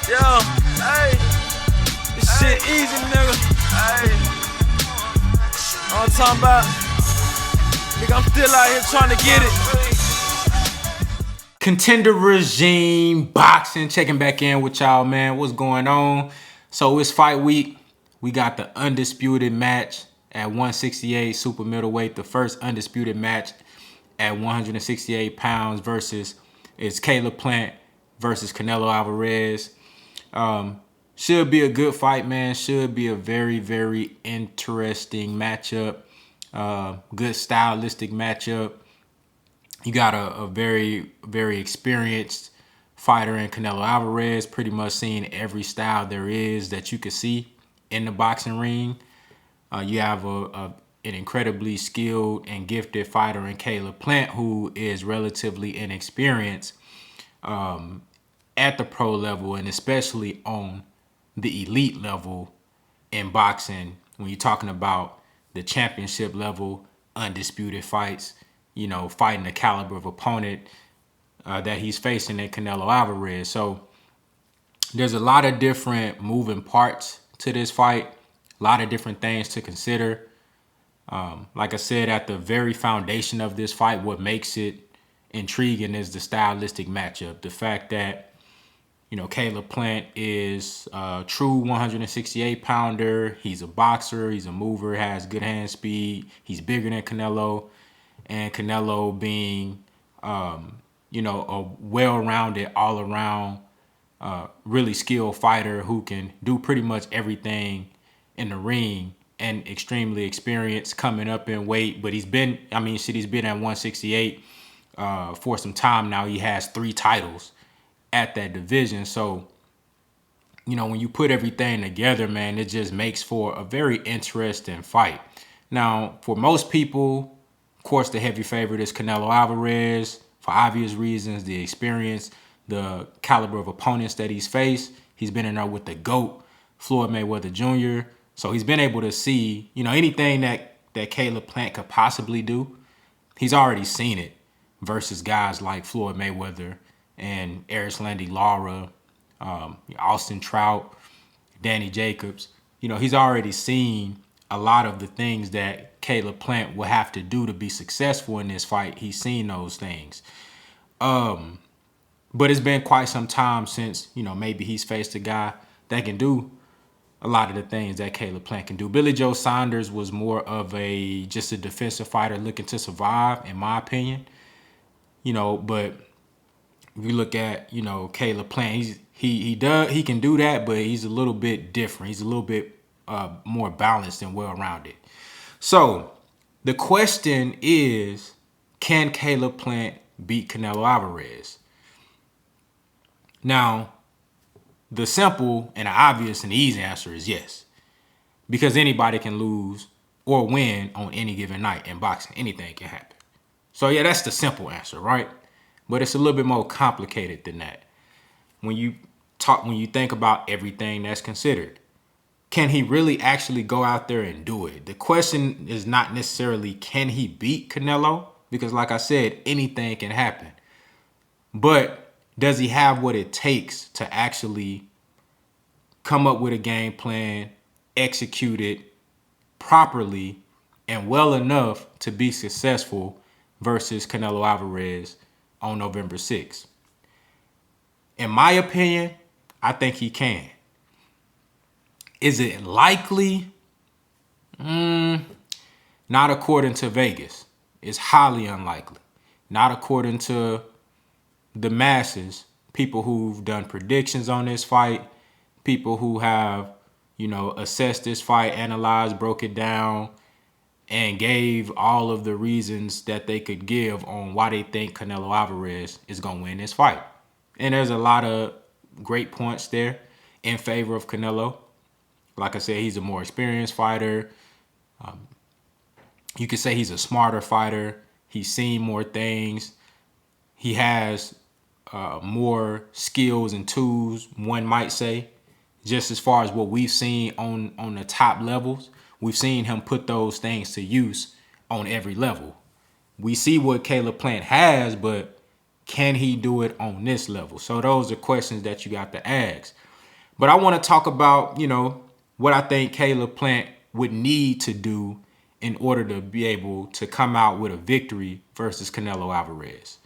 Yo, hey, this shit easy, nigga. Hey, all I'm talking about, nigga, I'm still out here trying to get it. Contender Regime Boxing, checking back in with y'all, man. What's going on? So it's fight week. We got the undisputed match at 168 super middleweight, the first undisputed match at 168 pounds versus it's Caleb Plant versus Canelo Alvarez. Should be a good fight, man. Should be a very, very interesting matchup. Good stylistic matchup. You got a very, very experienced fighter in Canelo Alvarez, pretty much seeing every style there is that you could see in the boxing ring. You have an incredibly skilled and gifted fighter in Caleb Plant, who is relatively inexperienced at the pro level and especially on the elite level in boxing. When you're talking about the championship level, undisputed fights, you know, fighting the caliber of opponent that he's facing in Canelo Alvarez. So there's a lot of different moving parts to this fight, a lot of different things to consider. Like I said, at the very foundation of this fight, what makes it intriguing is the stylistic matchup. The fact that, you know, Caleb Plant is a true 168 pounder. He's a boxer. He's a mover, has good hand speed. He's bigger than Canelo. And Canelo being, you know, a well-rounded, all-around, really skilled fighter who can do pretty much everything in the ring and extremely experienced coming up in weight. But he's been at 168 for some time now. He has 3 titles at that division. So, you know, when you put everything together, man, it just makes for a very interesting fight. Now, for most people, of course, the heavy favorite is Canelo Alvarez for obvious reasons, the experience, the caliber of opponents that he's faced. He's been in there with the GOAT, Floyd Mayweather Jr. So he's been able to see, you know, anything that Caleb Plant could possibly do. He's already seen it versus guys like Floyd Mayweather and Erislandy Lara, Austin Trout, Danny Jacobs. You know, he's already seen a lot of the things that Caleb Plant will have to do to be successful in this fight. He's seen those things. But it's been quite some time since, you know, maybe he's faced a guy that can do a lot of the things that Caleb Plant can do. Billy Joe Saunders was more of just a defensive fighter looking to survive, in my opinion. You know, but if you look at, you know, Caleb Plant, he can do that, but he's a little bit different. He's a little bit more balanced and well-rounded. So the question is, can Caleb Plant beat Canelo Alvarez? Now, the simple and obvious and easy answer is yes, because anybody can lose or win on any given night in boxing. Anything can happen. So yeah, that's the simple answer, right? But it's a little bit more complicated than that. When you think about everything that's considered, can he really actually go out there and do it? The question is not necessarily can he beat Canelo, because like I said, anything can happen. But does he have what it takes to actually come up with a game plan, execute it properly and well enough to be successful versus Canelo Alvarez on November 6th? In my opinion, I think he can. Is it likely? Not according to Vegas. It's highly unlikely. Not according to the masses, people who've done predictions on this fight, people who have, you know, assessed this fight, analyzed, broke it down, and gave all of the reasons that they could give on why they think Canelo Alvarez is going to win this fight. And there's a lot of great points there in favor of Canelo. Like I said, he's a more experienced fighter. You could say he's a smarter fighter. He's seen more things. He has more skills and tools, one might say, just as far as what we've seen on the top levels. We've seen him put those things to use on every level. We see what Caleb Plant has, but can he do it on this level? So those are questions that you got to ask. But I want to talk about, what I think Caleb Plant would need to do in order to be able to come out with a victory versus Canelo Alvarez.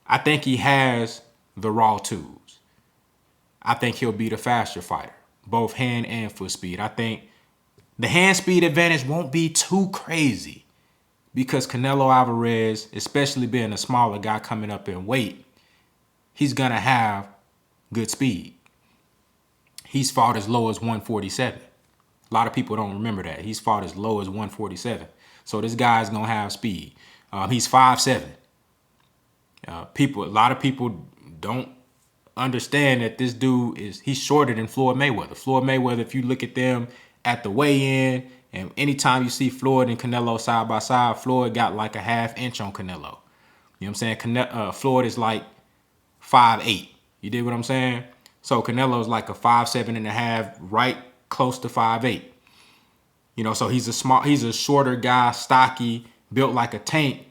I think he has the raw tools. I think he'll be the faster fighter, both hand and foot speed. I think the hand speed advantage won't be too crazy because Canelo Alvarez, especially being a smaller guy coming up in weight, he's going to have good speed. He's fought as low as 147. A lot of people don't remember that. He's fought as low as 147. So this guy's going to have speed. He's 5'7". A lot of people don't understand that this dude he's shorter than Floyd Mayweather. Floyd Mayweather, if you look at them at the weigh-in, and anytime you see Floyd and Canelo side by side, Floyd got like a half inch on Canelo. You know what I'm saying? Floyd is like 5'8". You dig what I'm saying? So Canelo's like a 5'7.5", right close to 5'8". So he's a shorter guy, stocky, built like a tank,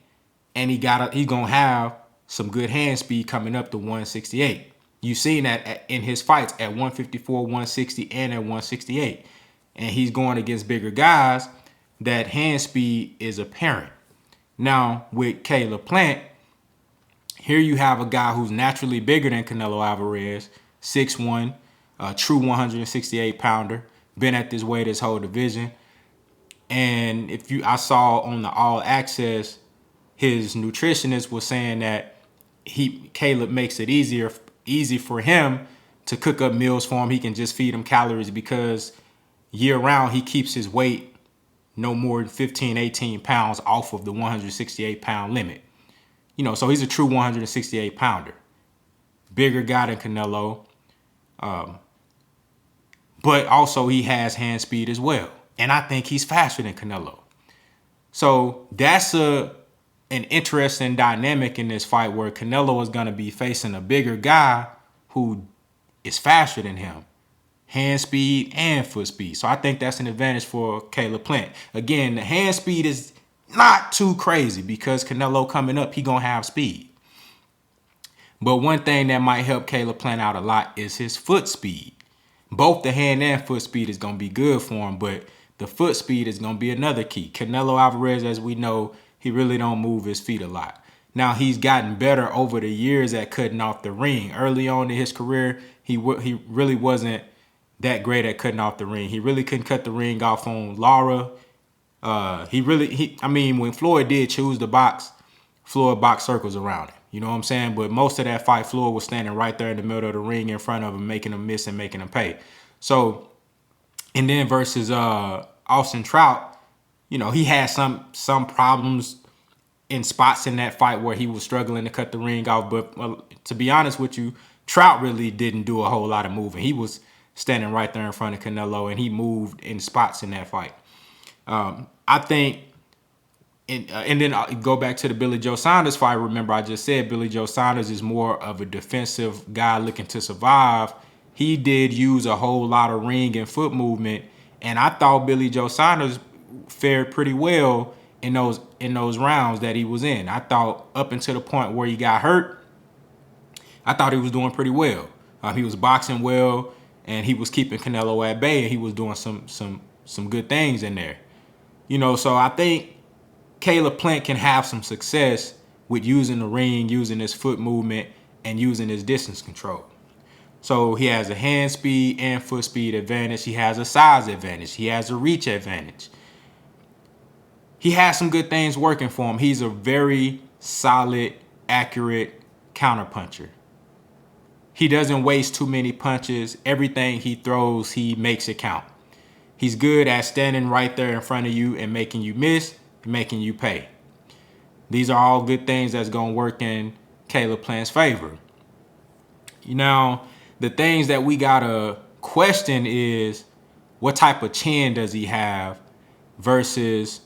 and he's gonna have some good hand speed coming up to 168. You've seen that in his fights at 154, 160, and at 168. And he's going against bigger guys. That hand speed is apparent. Now, with Caleb Plant, here you have a guy who's naturally bigger than Canelo Alvarez, 6'1", a true 168-pounder, been at this weight his whole division. And I saw on the All Access, his nutritionist was saying that Caleb makes it easy for him to cook up meals for him. He can just feed him calories because year round he keeps his weight no more than 15, 18 pounds off of the 168-pound limit. So he's a true 168-pounder. Bigger guy than Canelo. But also he has hand speed as well. And I think he's faster than Canelo. So that's an interesting dynamic in this fight where Canelo is going to be facing a bigger guy who is faster than him. Hand speed and foot speed. So I think that's an advantage for Caleb Plant. Again, the hand speed is not too crazy because Canelo coming up, he going to have speed. But one thing that might help Caleb Plant out a lot is his foot speed. Both the hand and foot speed is going to be good for him, but the foot speed is going to be another key. Canelo Alvarez, as we know, he really don't move his feet a lot. Now, he's gotten better over the years at cutting off the ring. Early on in his career, he really wasn't that great at cutting off the ring. He really couldn't cut the ring off on Lara. When Floyd did choose the box, Floyd boxed circles around him. You know what I'm saying? But most of that fight, Floyd was standing right there in the middle of the ring in front of him, making him miss and making him pay. So, and then versus Austin Trout, he had some problems in spots in that fight where he was struggling to cut the ring off. But to be honest with you, Trout really didn't do a whole lot of moving. He was standing right there in front of Canelo, and he moved in spots in that fight. I think, and then I'll go back to the Billy Joe Saunders fight. Remember, I just said Billy Joe Saunders is more of a defensive guy looking to survive. He did use a whole lot of ring and foot movement, and I thought Billy Joe Saunders fared pretty well in those rounds that he was in. I thought up until the point where he got hurt, I thought he was doing pretty well. He was boxing well, and he was keeping Canelo at bay, and he was doing some good things in there. So I think Caleb Plant can have some success with using the ring, using his foot movement, and using his distance control. So he has a hand speed and foot speed advantage. He has a size advantage. He has a reach advantage. He has some good things working for him. He's a very solid, accurate counterpuncher. He doesn't waste too many punches. Everything he throws, he makes it count. He's good at standing right there in front of you and making you miss, making you pay. These are all good things that's going to work in Caleb Plant's favor. The things that we got to question is what type of chin does he have versus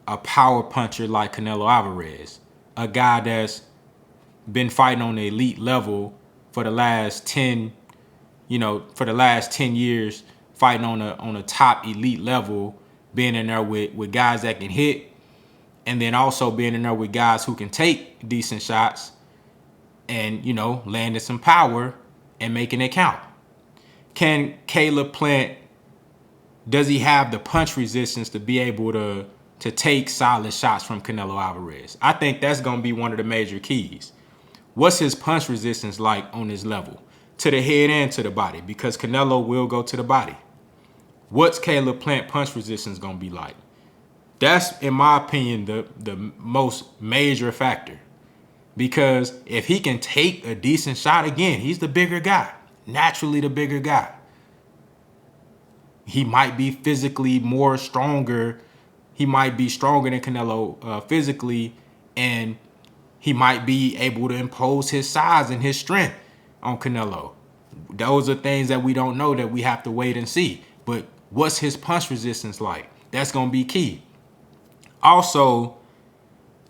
a power puncher like Canelo Alvarez, a guy that's been fighting on the elite level for the last 10 years, fighting on a top elite level, being in there with guys that can hit, and then also being in there with guys who can take decent shots and, landing some power and making it count. can Caleb Plant, does he have the punch resistance to be able to take solid shots from Canelo Alvarez? I think that's going to be one of the major keys. What's his punch resistance like on this level? To the head and to the body, because Canelo will go to the body. What's Caleb Plant punch resistance going to be like? That's, in my opinion, the most major factor. Because if he can take a decent shot, again, he's the bigger guy. Naturally the bigger guy. He might be physically more stronger. He might be stronger than Canelo physically, and he might be able to impose his size and his strength on Canelo. Those are things that we don't know, that we have to wait and see. But what's his punch resistance like? That's going to be key. Also,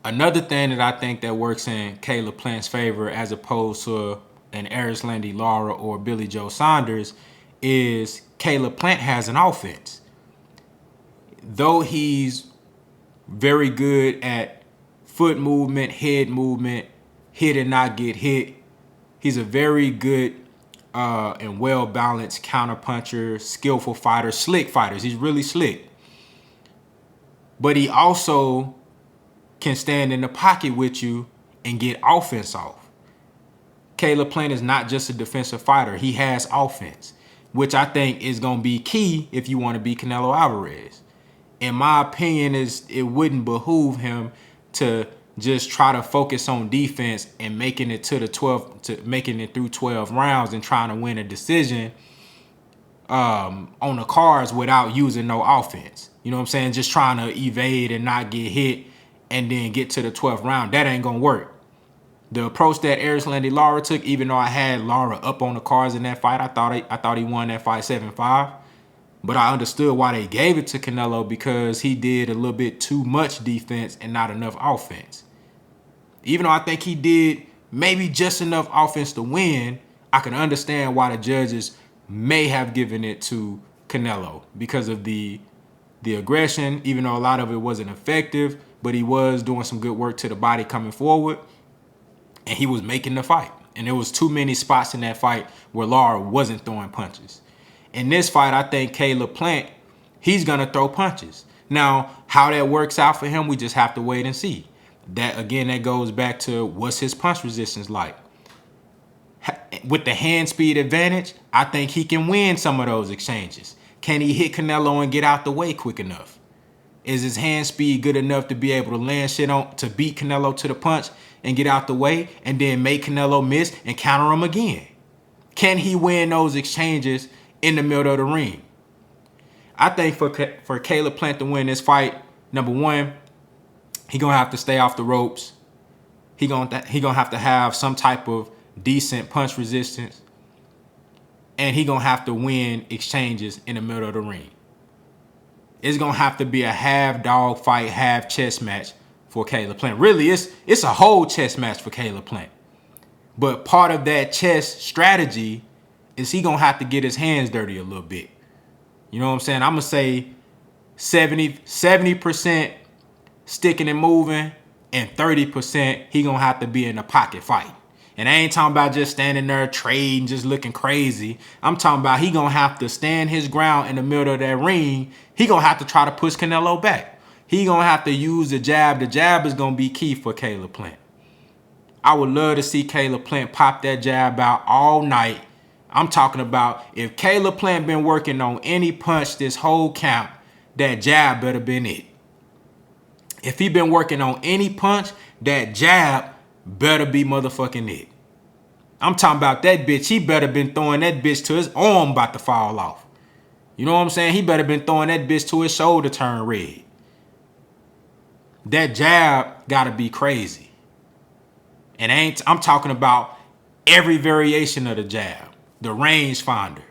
another thing that I think that works in Caleb Plant's favor as opposed to an Erislandy Lara or Billy Joe Saunders is Caleb Plant has an offense. Though he's very good at foot movement, head movement, hit and not get hit, he's a very good and well-balanced counterpuncher, skillful fighter, slick fighters. He's really slick. But he also can stand in the pocket with you and get offense off. Caleb Plant is not just a defensive fighter. He has offense, which I think is going to be key if you want to beat Canelo Alvarez. In my opinion, it wouldn't behoove him to just try to focus on defense and making it through 12 rounds and trying to win a decision on the cards without using no offense. You know what I'm saying? Just trying to evade and not get hit and then get to the 12th round. That ain't going to work. The approach that Erislandy Lara took, even though I had Lara up on the cards in that fight, I thought he won that fight 7-5. But I understood why they gave it to Canelo, because he did a little bit too much defense and not enough offense. Even though I think he did maybe just enough offense to win, I can understand why the judges may have given it to Canelo because of the aggression, even though a lot of it wasn't effective, but he was doing some good work to the body coming forward, and he was making the fight. And there was too many spots in that fight where Lara wasn't throwing punches. In this fight, I think Caleb Plant, he's going to throw punches. Now, how that works out for him, we just have to wait and see. That, again, that goes back to what's his punch resistance like. With the hand speed advantage, I think he can win some of those exchanges. Can he hit Canelo and get out the way quick enough? Is his hand speed good enough to be able to land shit on, to beat Canelo to the punch and get out the way and then make Canelo miss and counter him again? Can he win those exchanges in the middle of the ring? I think for Caleb Plant to win this fight, number one, he gonna have to stay off the ropes. He gonna have to have some type of decent punch resistance, and he gonna have to win exchanges in the middle of the ring. It's gonna have to be a half dog fight, half chess match for Caleb Plant. Really, it's a whole chess match for Caleb Plant. But part of that chess strategy is he gonna have to get his hands dirty a little bit. You know what I'm saying? I'm gonna say 70% sticking and moving, and 30% he gonna have to be in a pocket fight. And I ain't talking about just standing there trading, just looking crazy. I'm talking about he gonna have to stand his ground in the middle of that ring. He gonna have to try to push Canelo back. He gonna have to use the jab. The jab is gonna be key for Caleb Plant. I would love to see Caleb Plant pop that jab out all night. I'm talking about if Caleb Plant been working on any punch this whole camp, that jab better been it. If he been working on any punch, that jab better be motherfucking it. I'm talking about that bitch. He better been throwing that bitch to his arm about to fall off. You know what I'm saying? He better been throwing that bitch to his shoulder turn red. That jab gotta be crazy. And I'm talking about every variation of the jab. The range finder.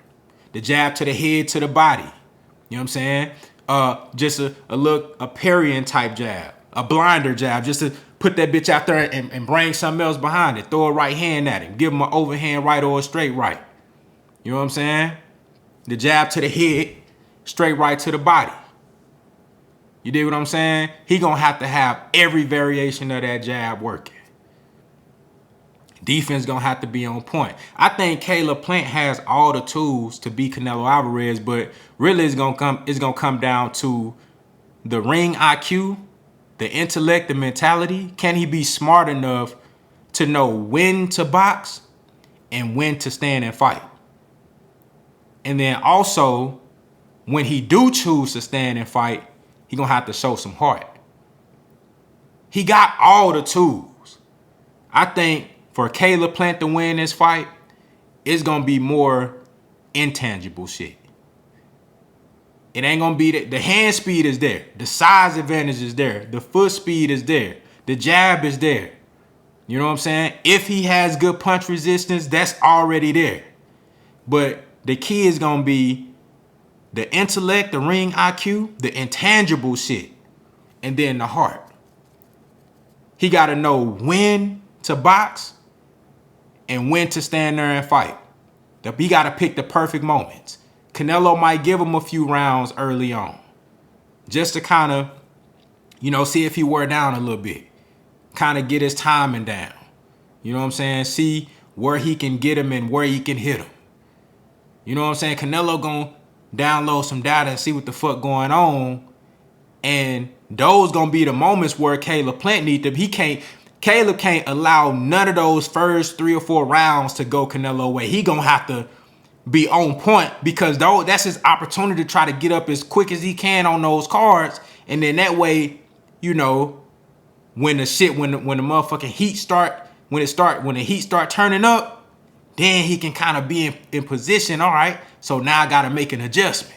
The jab to the head, to the body. You know what I'm saying? Just a parrying type jab. A blinder jab. Just to put that bitch out there and bring something else behind it. Throw a right hand at him. Give him an overhand right or a straight right. You know what I'm saying? The jab to the head. Straight right to the body. You dig what I'm saying? He gonna have to have every variation of that jab working. Defense gonna have to be on point. I think Caleb Plant has all the tools to beat Canelo Alvarez, but really it's gonna come down to the ring IQ, the intellect, the mentality. Can he be smart enough to know when to box and when to stand and fight? And then also, when he do choose to stand and fight, he gonna have to show some heart. He got all the tools. I think for Caleb Plant to win this fight, it's gonna be more intangible shit. It ain't gonna be the hand speed is there, the size advantage is there, the foot speed is there, the jab is there. You know what I'm saying? If he has good punch resistance, that's already there. But the key is gonna be the intellect, the ring IQ, the intangible shit, and then the heart. He gotta know when to box and when to stand there and fight. He got to pick the perfect moments. Canelo might give him a few rounds early on just to kind of, see if he wore down a little bit. Kind of get his timing down. You know what I'm saying? See where he can get him and where he can hit him. You know what I'm saying? Canelo gonna download some data and see what the fuck going on. And those gonna be the moments where Caleb Plant need to. Caleb can't allow none of those first 3 or 4 rounds to go Canelo way. He gonna have to be on point because that's his opportunity to try to get up as quick as he can on those cards. And then that way, when the motherfucking heat when the heat start turning up, then he can kind of be in position. All right, so now I gotta make an adjustment.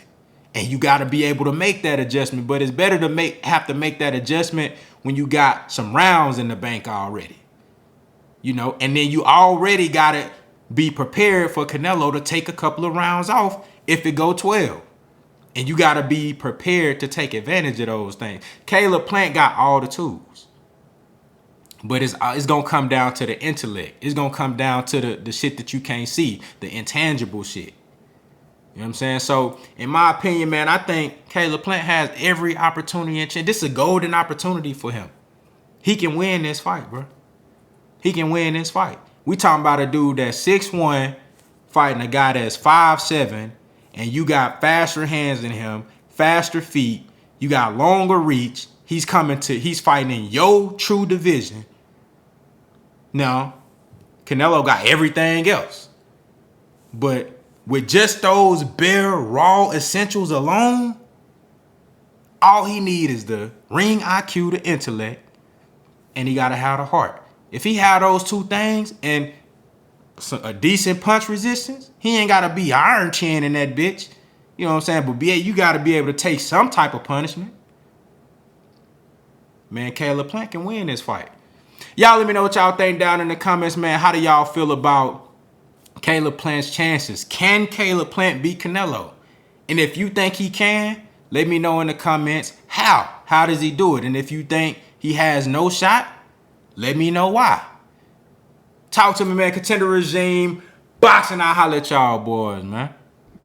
And you got to be able to make that adjustment. But it's better to have to make that adjustment when you got some rounds in the bank already. And then you already got to be prepared for Canelo to take a couple of rounds off if it go 12. And you got to be prepared to take advantage of those things. Caleb Plant got all the tools. But it's going to come down to the intellect. It's going to come down to the shit that you can't see, the intangible shit. You know what I'm saying? So, in my opinion, man, I think Caleb Plant has every opportunity and chance. This is a golden opportunity for him. He can win this fight, bro. He can win this fight. We talking about a dude that's 6'1", fighting a guy that's 5'7", and you got faster hands than him, faster feet, you got longer reach. He's fighting in your true division. Now, Canelo got everything else. But with just those bare, raw essentials alone, all he need is the ring IQ, the intellect, and he got to have the heart. If he had those two things and a decent punch resistance, he ain't got to be iron chin in that bitch. You know what I'm saying? But you got to be able to take some type of punishment. Man, Caleb Plant can win this fight. Y'all let me know what y'all think down in the comments, man. How do y'all feel about Caleb Plant's chances? Can Caleb Plant beat Canelo? And if you think he can, let me know in the comments how. How does he do it? And if you think he has no shot, let me know why. Talk to me, man. Contender Regime, boxing. I'll holler at y'all boys, man.